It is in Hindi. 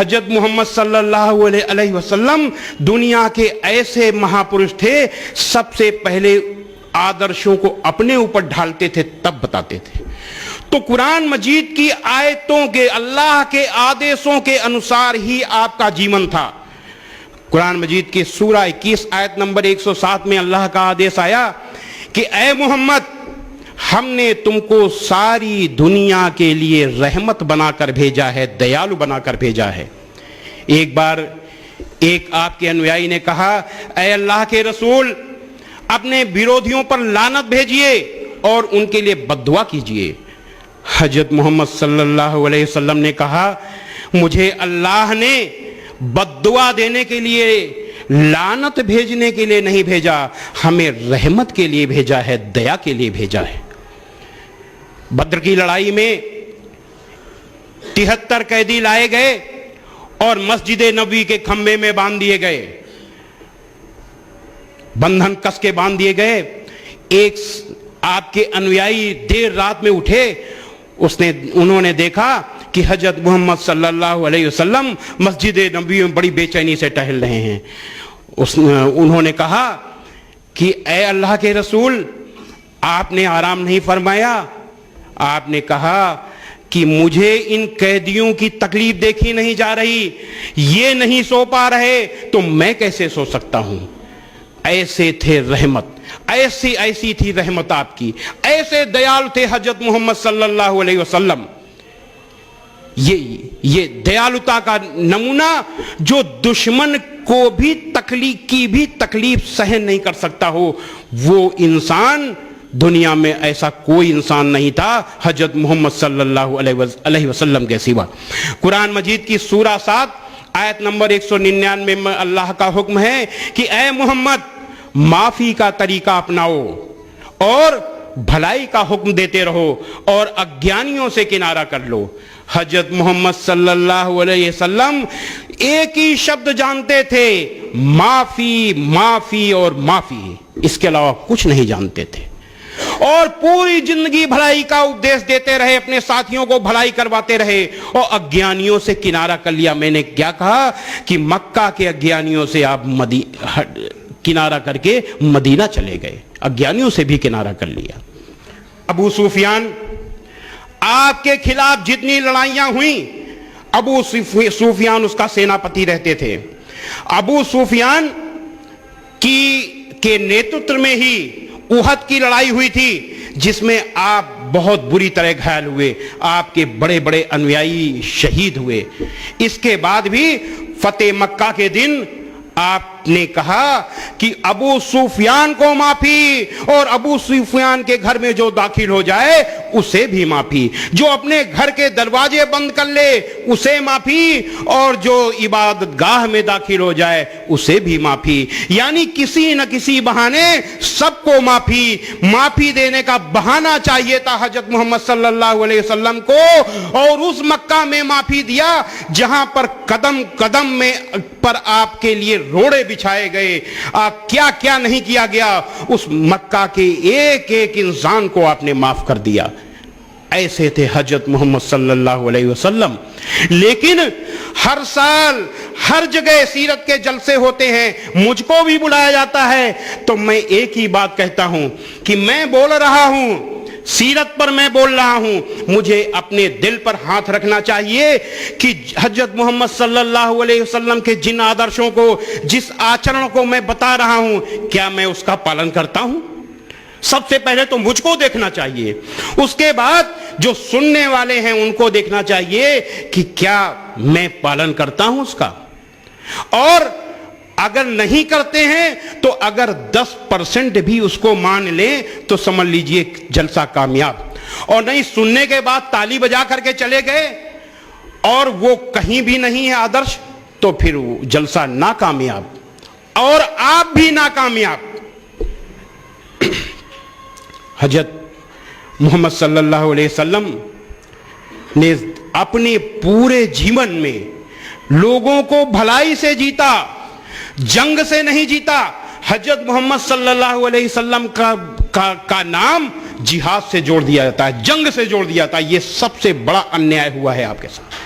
हजरत मोहम्मद सल्लल्लाहु अलैहि वसल्लम दुनिया के ऐसे महापुरुष थे, सबसे पहले आदर्शों को अपने ऊपर ढालते थे तब बताते थे। तो कुरान मजीद की आयतों के, अल्लाह के आदेशों के अनुसार ही आपका जीवन था। कुरान मजीद की सूरा 21 आयत नंबर 107 में अल्लाह का आदेश आया कि ए मोहम्मद, हमने तुमको सारी दुनिया के लिए रहमत बनाकर भेजा है, दयालु बनाकर भेजा है। एक बार एक आपके अनुयायी ने कहा, ए अल्लाह के रसूल, अपने विरोधियों पर लानत भेजिए और उनके लिए बद्दुआ कीजिए। हजरत मोहम्मद सल्लल्लाहु अलैहि वसल्लम ने कहा, मुझे अल्लाह ने बद्दुआ देने के लिए, लानत भेजने के लिए नहीं भेजा, हमें रहमत के लिए भेजा है, दया के लिए भेजा है। बद्र की लड़ाई में 73 कैदी लाए गए और मस्जिद नबी के खंबे में बांध दिए गए, बंधन कस के बांध दिए गए। एक आपके अनुयायी देर रात में उठे, उन्होंने देखा कि हजरत मोहम्मद सल्लल्लाहु अलैहि वसल्लम मस्जिद नबी में बड़ी बेचैनी से टहल रहे हैं। उन्होंने कहा कि ए अल्लाह के रसूल, आपने आराम नहीं फरमाया। आपने कहा कि मुझे इन कैदियों की तकलीफ देखी नहीं जा रही, ये नहीं सो पा रहे तो मैं कैसे सो सकता हूं। ऐसे थे रहमत, ऐसी थी रहमत आपकी, ऐसे दयालु थे हजरत मोहम्मद सल्लल्लाहु अलैहि वसल्लम। ये दयालुता का नमूना जो दुश्मन को भी तकलीफ सहन नहीं कर सकता हो, वो इंसान दुनिया में ऐसा कोई इंसान नहीं था हजरत मोहम्मद सल्लल्लाहु अलैहि वसल्लम के सिवा। कुरान मजीद की सूरा 7 आयत नंबर 199 में अल्लाह का हुक्म है कि ए मोहम्मद, माफी का तरीका अपनाओ और भलाई का हुक्म देते रहो और अज्ञानियों से किनारा कर लो। हजरत मोहम्मद सल्लल्लाहु अलैहि वसल्लम एक ही शब्द जानते थे, माफी, माफी और माफी, इसके अलावा कुछ नहीं जानते थे। और पूरी जिंदगी भलाई का उपदेश देते रहे, अपने साथियों को भलाई करवाते रहे और अज्ञानियों से किनारा कर लिया। मैंने क्या कहा कि मक्का के अज्ञानियों से आप किनारा करके मदीना चले गए, अज्ञानियों से भी किनारा कर लिया। अबू सुफियान, आपके खिलाफ जितनी लड़ाइयां हुई, अबू सुफियान उसका सेनापति रहते थे। अबू सुफियान के नेतृत्व में ही उहद की लड़ाई हुई थी, जिसमें आप बहुत बुरी तरह घायल हुए, आपके बड़े बड़े अनुयायी शहीद हुए। इसके बाद भी फतेह मक्का के दिन आपने कहा कि अबू सुफियान को माफी और अबू सुफियान के घर में जो दाखिल हो जाए उसे भी माफी, जो अपने घर के दरवाजे बंद कर ले उसे माफी और जो इबादत गाह में दाखिल हो जाए उसे भी माफी। यानी किसी न किसी बहाने सबको माफी देने का बहाना चाहिए था हजरत मोहम्मद सल्लल्लाहु अलैहि वसल्लम को। और उस मक्का में माफी दिया जहां पर कदम कदम में पर आपके लिए रोड़े बिछाए गए, क्या क्या नहीं किया गया, उस मक्का के एक एक इंसान को आपने माफ कर दिया। ऐसे थे हजरत मोहम्मद सल्लल्लाहु अलैहि वसल्लम। लेकिन हर साल हर जगह सीरत के जलसे होते हैं, मुझको भी बुलाया जाता है, तो मैं एक ही बात कहता हूं कि मैं बोल रहा हूं, सीरत पर मैं बोल रहा हूं, मुझे अपने दिल पर हाथ रखना चाहिए कि हजरत मोहम्मद सल्लल्लाहु अलैहि वसल्लम के जिन आदर्शों को, जिस आचरण को मैं बता रहा हूं, क्या मैं उसका पालन करता हूं। सबसे पहले तो मुझको देखना चाहिए, उसके बाद जो सुनने वाले हैं उनको देखना चाहिए कि क्या मैं पालन करता हूं उसका। और अगर नहीं करते हैं तो अगर 10% भी उसको मान लें तो समझ लीजिए जलसा कामयाब। और नहीं, सुनने के बाद ताली बजा करके चले गए और वो कहीं भी नहीं है आदर्श, तो फिर जलसा नाकामयाब और आप भी नाकामयाब। हजरत मोहम्मद सल्लल्लाहु अलैहि वसल्लम ने अपने पूरे जीवन में लोगों को भलाई से जीता, जंग से नहीं जीता। हजरत मोहम्मद सल्लल्लाहु अलैहि वसल्लम का नाम जिहाद से जोड़ दिया जाता है, जंग से जोड़ दिया जाता है। यह सबसे बड़ा अन्याय हुआ है आपके साथ।